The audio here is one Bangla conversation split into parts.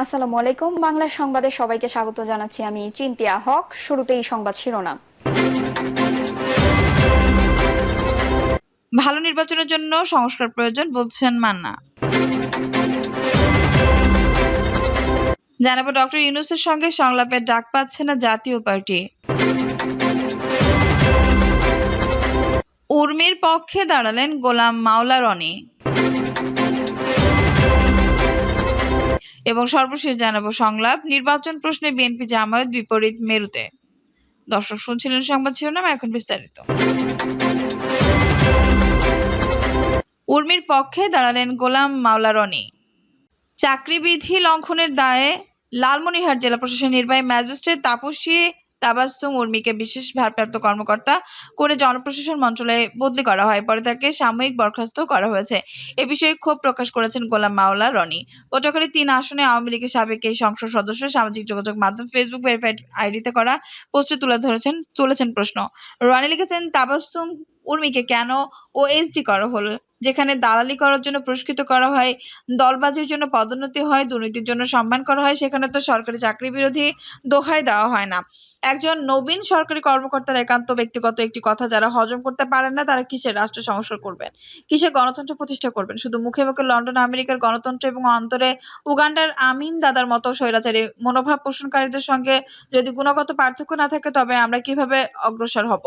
আসসালামু আলাইকুম। বাংলা সংবাদে সবাইকে স্বাগত জানাচ্ছি। আমি চিন্তিয়া হক। শুরুতেই সংবাদ শিরোনাম। ভালো নির্বাচনের জন্য সংস্কার প্রয়োজন বলছেন মান্না। জানাবো ডক্টর ইউনূসের সঙ্গে সংলাপের ডাক পাচ্ছে না জাতীয় পার্টি। উর্মির পক্ষে দাঁড়ালেন গোলাম মাওলা রনি। এবং সর্বশেষ জানাবো সংলাপ নির্বাচন প্রশ্নে বিএনপি জামায়াত বিপরীত মেরুতে। দর্শক শুনছিলেন সংবাদ শিরোনাম, এখন বিস্তারিত। উর্মির পক্ষে দাঁড়ালেন গোলাম মাওলা রনি। চাকরিবিধি লঙ্ঘনের দায়ে লালমনিরহাট জেলা প্রশাসনের নির্বাহী ম্যাজিস্ট্রেট তাপসী তাবাসসুম উর্মিকে বিশেষ ভারপ্রাপ্ত কর্মকর্তা করে জনপ্রশাসন মন্ত্রণালয়ে বদলি করা হয়। পরে তাকে সাময়িক বরখাস্ত করা হয়েছে। এ বিষয়ে ক্ষোভ প্রকাশ করেছেন গোলাম মাওলা রনি। পটুয়াখালী ৩ আসনে আওয়ামী লীগের সাবেক এই সংসদ সদস্য সামাজিক যোগাযোগ মাধ্যম ফেসবুক ভেরিফাইড আইডিতে করা পোস্টে তুলেছেন প্রশ্ন। রনি লিখেছেন, তাবাসসুম উর্মিকে কেন ওএসডি করা হলো, যেখানে দালালি করার জন্য পুরস্কৃত করা হয়, দলবাজির জন্য পদোন্নতি হয়, দুর্নীতির জন্য সম্মান করা হয়, সেখানে তো সরকারি চাকরি বিরোধী দোহাই দেওয়া হয় না। একজন নবীন সরকারি কর্মকর্তার একান্ত ব্যক্তিগত একটি কথা যারা হজম করতে পারেন না, তারা কিসের রাষ্ট্র সংস্কার করবেন, কিসের গণতন্ত্র প্রতিষ্ঠা করবেন? শুধু মুখে মুখে লন্ডন আমেরিকার গণতন্ত্র এবং অন্তরে উগান্ডার আমিন দাদার মতো স্বৈরাচারী মনোভাব পোষণকারীদের সঙ্গে যদি গুণগত পার্থক্য না থাকে, তবে আমরা কিভাবে অগ্রসর হব?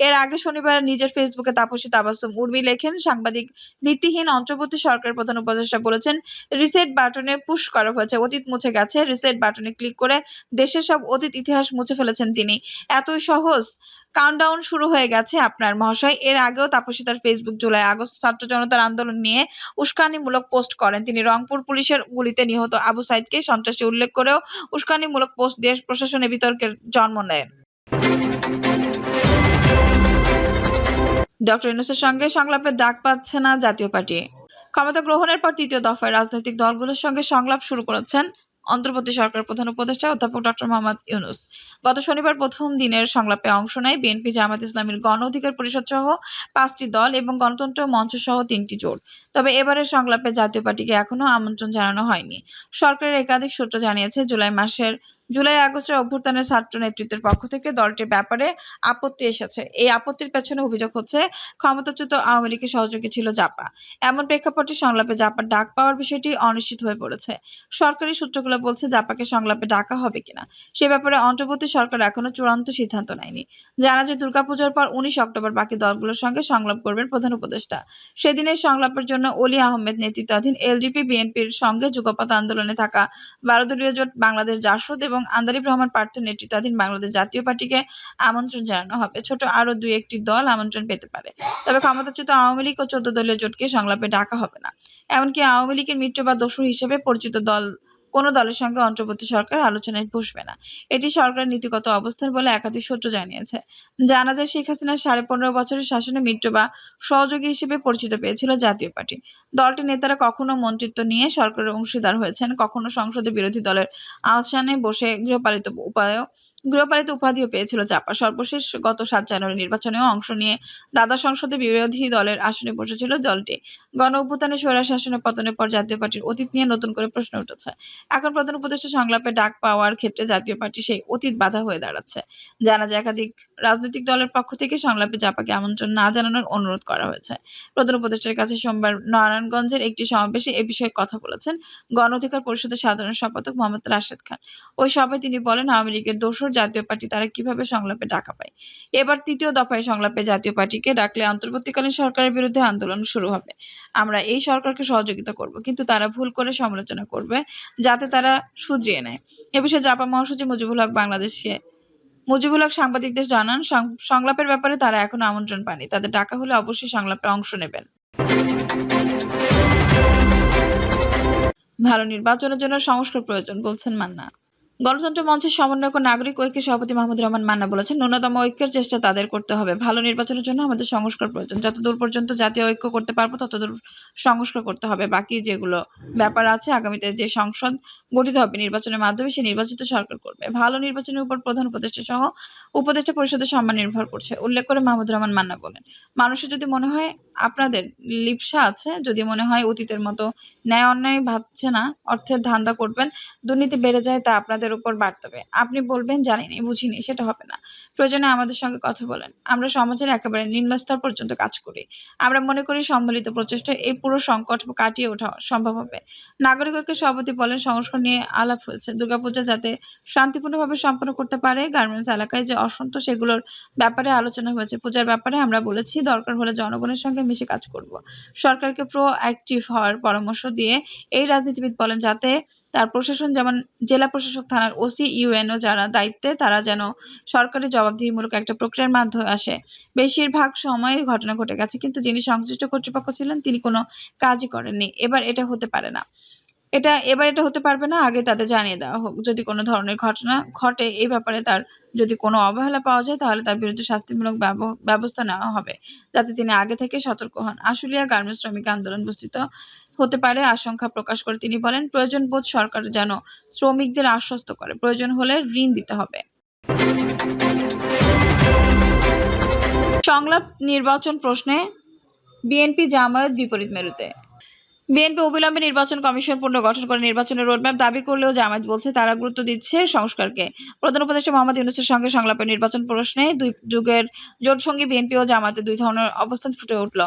এর আগে শনিবার নিজের ফেসবুকে তাপসী তাবাসসুম উর্মি লেখেন, সাংবাদিক ভিত্তিহীন অন্তর্বর্তী সরকারের প্রধান উপদেষ্টা বলেছেন, রিসেট বাটনে পুশ করা হয়েছে, অতীত মুছে গেছে। রিসেট বাটনে ক্লিক করে দেশের সব অতীত ইতিহাস মুছে ফেলেছেন তিনি। এতই সহজ? কাউন্টডাউন শুরু হয়ে গেছে আপনার মহাশয়। এর আগেও তাপসী তার ফেসবুক জুলাই আগস্ট ছাত্র জনতার আন্দোলন নিয়ে উস্কানিমূলক পোস্ট করেন। তিনি রংপুর পুলিশের গুলিতে নিহত আবু সাইদকে সন্ত্রাসী উল্লেখ করেও উস্কানিমূলক পোস্ট দেশ প্রশাসনে বিতর্কের জন্ম নেয়। ডক্টর ইউনূসের সঙ্গে সংলাপের ডাক পাচ্ছে না জাতীয় পার্টি। ক্ষমতা গ্রহণের পর তৃতীয় দফায় রাজনৈতিক দলগুলোর সঙ্গে সংলাপ শুরু করেছেন অন্তর্বর্তী সরকারের প্রধান উপদেষ্টা অধ্যাপক ডক্টর মোহাম্মদ ইউনূস। গত শনিবার প্রথম দিনের সংলাপে অংশ নেয় বিএনপি, জামায়াত ইসলামীর গণ অধিকার পরিষদ সহ ৫টি দল এবং গণতন্ত্র মঞ্চ সহ ৩টি জোট। তবে এবারের সংলাপে জাতীয় পার্টিকে এখনো আমন্ত্রণ জানানো হয়নি। সরকারের একাধিক সূত্র জানিয়েছে, জুলাই-আগস্টের অভ্যুত্থানের ছাত্র নেতৃত্বের পক্ষ থেকে দলটির ব্যাপারে আপত্তি এসেছে। এই আপত্তির পেছনে অভিযোগ হচ্ছে, ক্ষমতাচ্যুত আওয়ামী লীগের সহযোগী ছিল জাপা। এমন প্রেক্ষাপটে সংলাপে জাপার ডাক পাওয়ার বিষয়টি অনিশ্চিত হয়ে পড়েছে। সরকারি সূত্রগুলো বলছে, জাপাকে সংলাপে ডাকা হবে কিনা সে ব্যাপারে অন্তর্বর্তী সরকার এখনো চূড়ান্ত সিদ্ধান্ত নেয়নি। জানা যায়, দুর্গাপূজার পর ১৯ অক্টোবর বাকি দলগুলোর সঙ্গে সংলাপ করবেন প্রধান উপদেষ্টা। সেদিনের সংলাপের জন্য অলি আহমেদ নেতৃত্বাধীন এলডিপি, বিএনপির সঙ্গে যুগপৎ আন্দোলনে থাকা ১২ দলীয় জোট, বাংলাদেশ জাসদ এবং আন্দালিব রহমান পার্থের নেতৃত্বাধীন বাংলাদেশ জাতীয় পার্টিকে আমন্ত্রণ জানানো হবে। ছোট আরো ২-১টি দল আমন্ত্রণ পেতে পারে। তবে ক্ষমতাচ্যুত আওয়ামী লীগ ও ১৪ দলীয় জোটকে সংলাপে ডাকা হবে না। এমনকি আওয়ামী লীগের মিত্র বা দোসর হিসেবে পরিচিত কোনো দলের সঙ্গে অন্তর্বর্তী সরকার আলোচনায় বসবে না। এটি সরকারের নীতিগত অবস্থান বলে একাধিক সূত্র জানিয়েছে। জানা যায়, শেখ হাসিনার ১৫.৫ বছরের শাসনে মিত্র বা সহযোগী হিসেবে পরিচিত পেয়েছিল জাতীয় পার্টি। দলটির নেতারা কখনো মন্ত্রিত্ব নিয়ে সরকারের অংশীদার হয়েছেন, কখনো সংসদে বিরোধী দলের আসনে বসে গৃহপালিত উপাধিও পেয়েছিল জাপা। সর্বশেষ গত ৭ জানুয়ারি নির্বাচনেও অংশ নিয়ে দ্বাদশ সংসদে বিরোধী দলের আসনে বসেছিল দলটি। গণ-অভ্যুত্থানে স্বৈরশাসনের পতনের পর জাতীয় পার্টির অতীত নিয়ে নতুন করে প্রশ্ন উঠেছে। এখন প্রধান উপদেষ্টা সংলাপে ডাক পাওয়ার ক্ষেত্রে জাতীয় পার্টি সেই অতীত বাধা হয়ে দাঁড়াচ্ছে। জানা যায়, একাধিক রাজনৈতিক দলের পক্ষ থেকে সংলাপে জাপাকে আমন্ত্রণ না জানানোর অনুরোধ করা হয়েছে। প্রধান উপদেষ্টার কাছে সোমবার নারায়ণগঞ্জের একটি সমাবেশে এ বিষয়ে কথা বলেছেন গণ অধিকার পরিষদের সাধারণ সম্পাদক মোহাম্মদ রাশেদ খান। ওই সভায় তিনি বলেন, আওয়ামী লীগের দোসর জাতীয় পার্টি তারা কিভাবে সংলাপে ডাকা পায়। এবার তৃতীয় দফায় সংলাপে জাতীয় পার্টিকে ডাকলে অন্তর্বর্তীকালীন সরকারের বিরুদ্ধে আন্দোলন শুরু হবে। আমরা এই সরকারকে সহযোগিতা করব, কিন্তু তারা ভুল করে সমালোচনা করবে, যাতে তারা শুধরিয়ে নেয়। এ বিষয়ে জাপা মহাসচিব মুজিবুল হক সাংবাদিকদের জানান, সংলাপের ব্যাপারে তারা এখনো আমন্ত্রণ পায়নি। তাদের ডাকা হলে অবশ্যই সংলাপে অংশ নেবেন। ভালো নির্বাচনের জন্য সংস্কার প্রয়োজন বলছেন মান্না। গণতন্ত্র মঞ্চের সমন্বয়ক ও নাগরিক ঐক্যের সভাপতি মাহমুদুর রহমান মান্না বলেছেন, ন্যূনতম ঐক্যের চেষ্টা তাদের করতে হবে। ভালো নির্বাচনের জন্য আমাদের সংস্কার প্রয়োজন। যতদূর পর্যন্ত জাতীয় ঐক্য করতে পারবো ততদূর সংস্কার করতে হবে। বাকি যেগুলো ব্যাপার আছে, আগামীতে যে সংসদ গঠিত হবে নির্বাচনের মাধ্যমে সে নির্বাচিত সরকার করবে। ভালো নির্বাচনের উপর প্রধান উপদেষ্টা সহ উপদেষ্টা পরিষদের সম্মান নির্ভর করছে উল্লেখ করে মাহমুদুর রহমান মান্না বলেন, মানুষের যদি মনে হয় আপনাদের লিপ্সা আছে, যদি মনে হয় অতীতের মতো ন্যায় অন্যায় ভাবছে না, অর্থের ধান্দা করবেন, দুর্নীতি বেড়ে যায়, তা আপনাদের উপর বাড়তে হবে। আপনি বলবেন জানিনি, বুঝিনি, সেটা হবে না। প্রয়োজনে আমাদের সঙ্গে কথা বলেন। আমরা সমাজের একেবারে নিম্ন স্তর পর্যন্ত কাজ করি। আমরা মনে করি সম্মিলিত প্রচেষ্টায় এই পুরো সংকট কাটিয়ে ওঠা সম্ভব হবে। নাগরিক ঐক্যের সভাপতি বলেন, সংস্কার নিয়ে আলাপ হয়েছে। দুর্গাপূজা যাতে শান্তিপূর্ণভাবে সম্পন্ন করতে পারে, গার্মেন্টস এলাকায় যে অসন্তোষ সেগুলোর ব্যাপারে আলোচনা হয়েছে। পূজার ব্যাপারে আমরা বলেছি দরকার হলে জনগণের সঙ্গে মিশে কাজ করব। সরকারকে প্রোঅ্যাক্টিভ হওয়ার পরামর্শ দিয়ে এই রাজনীতিবিদ বলেন, যাতে তার প্রশাসন যেমন জেলা প্রশাসক, থানার ওসি, ইউএনও যারা দায়িত্বে তারা যেন সরকারি জবাবদিহিমূলক একটা প্রক্রিয়ার মাধ্যমে আসে। বেশিরভাগ সময় ঘটনা ঘটে গেছে, কিন্তু যিনি সংশ্লিষ্ট কর্তৃপক্ষ ছিলেন তিনি কোনো কাজই করেননি। এবার এটা হতে পারে না। এবার এটা হতে পারবে না। আগে তাদের জানিয়ে দেওয়া হোক। যদি কোনো ধরনের ঘটনা ঘটে এই ব্যাপারে তার যদি কোনো অবহেলা পাওয়া যায় তাহলে তার বিরুদ্ধে শাস্তিমূলক ব্যবস্থা নেওয়া হবে, যাতে তিনি আগে থেকে সতর্ক হন। আশুলিয়া গার্মেন্টস শ্রমিক আন্দোলন বিস্তৃত হতে পারে আশঙ্কা প্রকাশ করে তিনি বলেন, প্রয়োজন বোধ সরকার যেন শ্রমিকদের আশ্বস্ত করে, প্রয়োজন হলে ঋণ দিতে হবে। সংলাপ নির্বাচন প্রশ্নে বিএনপি জামায়াত বিপরীত মেরুতে। বিএনপি অবিলম্বে নির্বাচন কমিশন পুনর্গঠন করে নির্বাচনের রোডম্যাপ দাবি করলেও জামায়াত বলছে তারা গুরুত্ব দিচ্ছে সংস্কারকে। প্রধান উপদেষ্টা মোহাম্মদ ইউনূসের সঙ্গে সংলাপে নির্বাচন প্রশ্নে দুই যুগের জোটসঙ্গী বিএনপি ও জামায়াতের দুই ধরনের অবস্থান ফুটে উঠল।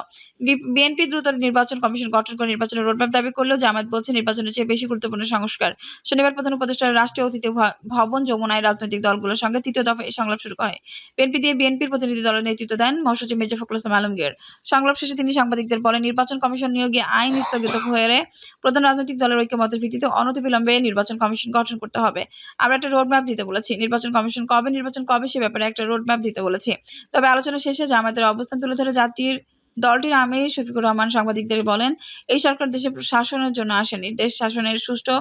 বিএনপি দ্রুত নির্বাচন কমিশন গঠন করে নির্বাচনের রোডম্যাপ দাবি করলেও জামায়াত বলছে নির্বাচনের চেয়ে বেশি গুরুত্বপূর্ণ সংস্কার। শনিবার প্রধান উপদেষ্টার রাষ্ট্রীয় অতিথি ভবন যমুনায় রাজনৈতিক দলগুলোর সঙ্গে তৃতীয় দফায় এই সংলাপ শুরু হয়। বিএনপির প্রতিনিধি দলের নেতৃত্ব দেন মহাসচিব মির্জা ফখরুল ইসলাম আলমগীর। সংলাপ শেষে তিনি সাংবাদিকদের বলেন, নির্বাচন কমিশন নিয়োগে আইন স্থগিত করে প্রধান রাজনৈতিক দলের ঐক্যমতের ভিত্তিতে অনতিবিলম্বে নির্বাচন কমিশন গঠন করতে হবে। আমরা একটা রোডম্যাপ দিতে বলেছি। নির্বাচন কবে সে ব্যাপারে একটা রোডম্যাপ দিতে বলেছি। তবে আলোচনা শেষে জামায়াতের অবস্থান তুলে ধরে দলটির আমির শফিকুর রহমান সাংবাদিকদের বলেন, এই সরকার দেশে শাসনের জন্য আসেনি, দেশ শাসনের সুষ্ঠু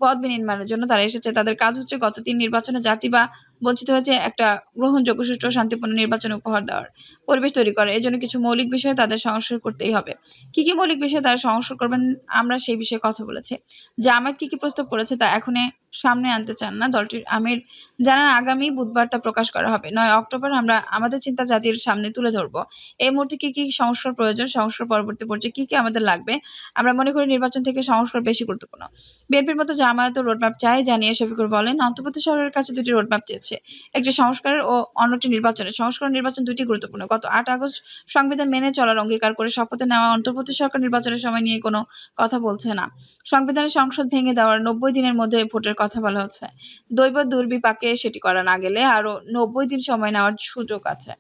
পথ বিনির্মাণের জন্য তারা এসেছে। তাদের কাজ হচ্ছে গত ৩ নির্বাচনে জাতি বা বঞ্চিত হয়েছে একটা গ্রহণযোগ্য, সুষ্ঠু ও শান্তিপূর্ণ নির্বাচন উপহার দেওয়ার পরিবেশ তৈরি করে। এজন্য কিছু মৌলিক বিষয়ে তাদের সংস্কার করতেই হবে। কি মৌলিক বিষয়ে তারা সংস্কার করবেন, আমরা সেই বিষয়ে কথা বলেছি। জামায়াত কি প্রস্তাব করেছে তা এখনই সামনে আনতে চান না দলটির আমির জানান, আগামী বুধবার তা প্রকাশ করা হবে। ৯ অক্টোবর আমরা আমাদের চিন্তা জাতির সামনে তুলে ধরব। এই মুহূর্তে কি সংস্কার প্রয়োজন, সংস্কার পরবর্তী পর্যায়ে কি আমাদের লাগবে। আমরা মনে করি নির্বাচন থেকে সংস্কার বেশি গুরুত্বপূর্ণ। বিএনপির মতো জামায়াতও রোডম্যাপ চায় জানিয়ে শফিকুর বলেন, অন্তর্বর্তী সরকারের কাছে দুটি রোডম্যাপ চেয়েছে, একটি সংস্কারের ও অন্যটি নির্বাচনের। সংস্কার ও নির্বাচন দুটি গুরুত্বপূর্ণ। গত ৮ আগস্ট সংবিধান মেনে চলার অঙ্গীকার করে শপথে নেওয়া অন্তর্বর্তী সরকার নির্বাচনের সময় নিয়ে কোনো কথা বলছে না। সংবিধানের সংসদ ভেঙে দেওয়ার ৯০ দিনের মধ্যে ভোটের কথা বলা হচ্ছে। দৈব দুর্বিপাকে সেটি করা না গেলে আরও ৯০ দিন সময় নেওয়ার সুযোগ আছে।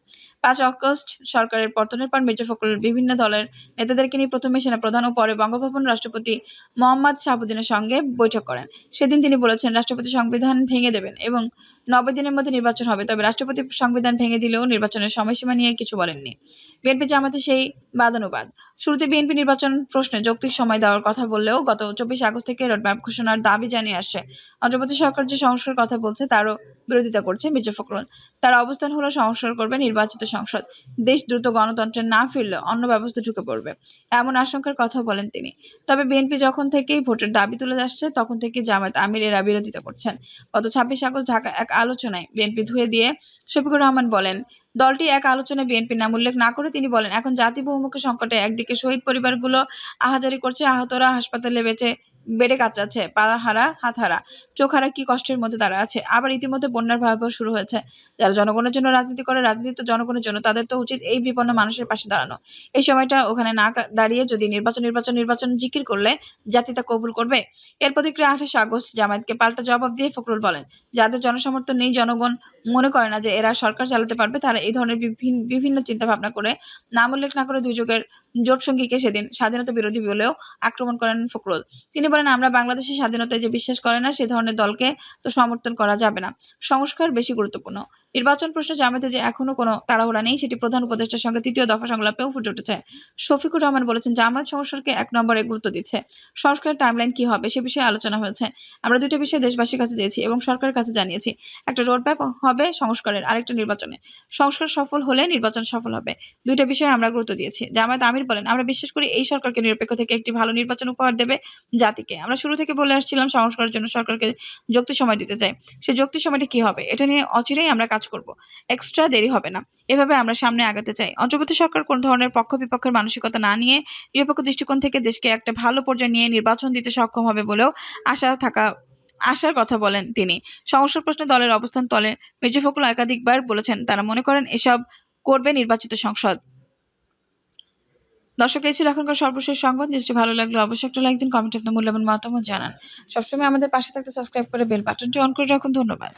৫ আগস্ট সরকারের পতনের পর মির্জা ফখরুল বিভিন্ন দলের নেতাদেরকে নিয়ে প্রথমে সেনাপ্রধান ও পরে বঙ্গভবন রাষ্ট্রপতি মোহাম্মদ শাহাবুদ্দিনের সঙ্গে বৈঠক করেন। সেদিন তিনি বলেছেন, রাষ্ট্রপতি সংবিধান ভেঙে দেবেন এবং ৯০ দিনের মধ্যে নির্বাচন হবে। তবে রাষ্ট্রপতি সংবিধান ভেঙে দিলেও নির্বাচনের সময়সীমা নিয়ে কিছু বলেননি। বিএনপি জামায়াতের সেই বাদানুবাদ। শুরুতে বিএনপি নির্বাচন প্রশ্নে যৌক্তিক সময় দেওয়ার কথা বললেও গত ২৪ আগস্ট থেকে রোডম্যাপ ঘোষণার দাবি জানিয়ে আসছে। অন্তর্বর্তী সরকার যে সংস্কার কথা বলছে তারও বিরোধিতা করছে মির্জা ফখরুল। তার অবস্থান হলো সংস্কার করবে নির্বাচিত সংসদ। দেশ দ্রুত গণতন্ত্রে না ফিরলে অন্য ব্যবস্থা ঢুকে পড়বে, এমন আশঙ্কার কথা বলেন তিনি। তবে বিএনপি যখন থেকেই ভোটের দাবি তুলে আসছে তখন থেকে জামায়াত আমির এরা বিরোধিতা করছেন। গত ২৬ আগস্ট ঢাকা এক আলোচনায় বিএনপি ধুয়ে দিয়ে শফিকুর রহমান বলেন, দলটি এক আলোচনায় বিএনপির নাম উল্লেখ না করে তিনি বলেন, এখন জাতি বহুমুখী সংকটে একদিকে শহীদ পরিবারগুলো আহাজারি করছে, আহতরা হাসপাতালে বেডে কাতরাচ্ছে, পা হারা, হাত হারা, চোখ হারা, কি কষ্টের মধ্যে তারা আছে। আবার ইতিমধ্যে বন্যার ভয়াবহ শুরু হয়েছে। যারা জনগণের জন্য রাজনীতি করে, রাজনীতি তো জনগণের জন্য, তাদের তো উচিত এই বিপন্ন মানুষের পাশে দাঁড়ানো। এই সময়টা ওখানে না দাঁড়িয়ে যদি নির্বাচন জিকির করলে জাতি তা কবুল করবে। এর প্রতিক্রিয়া ২৮ আগস্ট জামায়াতকে পাল্টা জবাব দিয়ে ফখরুল বলেন, যাদের জনসমর্থন নেই, জনগণ মনে করে না যে এরা সরকার চালাতে পারবে, তারা এই ধরনের বিভিন্ন চিন্তা ভাবনা করে নাম উল্লেখ না করে দুই যুগের জোটসঙ্গীকে সেদিন স্বাধীনতা বিরোধী বলেও আক্রমণ করেন ফখরুল। তিনি বলেন, আমরা বাংলাদেশের স্বাধীনতায় যে বিশ্বাস করে না সে ধরনের দলকে তো সমর্থন করা যাবে না। সংস্কার বেশি গুরুত্বপূর্ণ। নির্বাচন প্রশ্নে জামায়াতে যে এখনো কোনো তাড়াহুড়া নেই, সেটি প্রধান উপদেষ্টার সঙ্গে তৃতীয় দফা সংলাপেও ফুটে উঠেছে। শফিকুর রহমান বলেছেন, জামায়াত সংস্কারকে ১ নম্বরে গুরুত্ব দিচ্ছে। সংস্কারের টাইমলাইন কি হবে সে বিষয়ে আলোচনা হয়েছে। আমরা ২ টা বিষয় দেশবাসীর কাছে চেয়েছি এবং সরকারের কাছে জানিয়েছি। একটা রোডম্যাপ হবে সংস্কারের, আরেকটা নির্বাচনের। সংস্কার সফল হলে নির্বাচন সফল হবে। ২ টা বিষয়ে আমরা গুরুত্ব দিয়েছি। জামায়াত আমির বলেন, আমরা বিশ্বাস করি এই সরকারকে নিরপেক্ষ থেকে একটি ভালো নির্বাচন উপহার দেবে জাতিকে। আমরা শুরু থেকে বলে আসছিলাম সংস্কারের জন্য সরকারকে যুক্তি সময় দিতে চাই। সেই যুক্তি সময়টা কি হবে এটা নিয়ে অচিরেই আমরা কাজ করব। এক্সট্রা দেরি হবে না। এভাবে আমরা সামনে আগাতে চাই। অন্তর্বর্তী সরকার কোন ধরনের পক্ষ-বিপক্ষের মানসিকতা না নিয়ে নিরপেক্ষ দৃষ্টিকোণ থেকে দেশকে একটা ভালো পর্যায়ে নিয়ে নির্বাচন দিতে সক্ষম হবে বলেও আশার কথা বলেন তিনি। সংস্কার প্রশ্নে দলের অবস্থান তলে মির্জা ফখরুল একাধিকবার বলেছেন, তারা মনে করেন এসব করবে নির্বাচিত সংসদ। দর্শক, এই ছিল এখনকার সর্বশেষ সংবাদ। নিউজটি ভালো লাগলে অবশ্যই একটা লাইক দিন, কমেন্টে আপনার মূল্যবান মতামত জানান। সবসময় আমাদের পাশে থাকতে সাবস্ক্রাইব করে বেল বাটনটি অন করে রাখুন। ধন্যবাদ।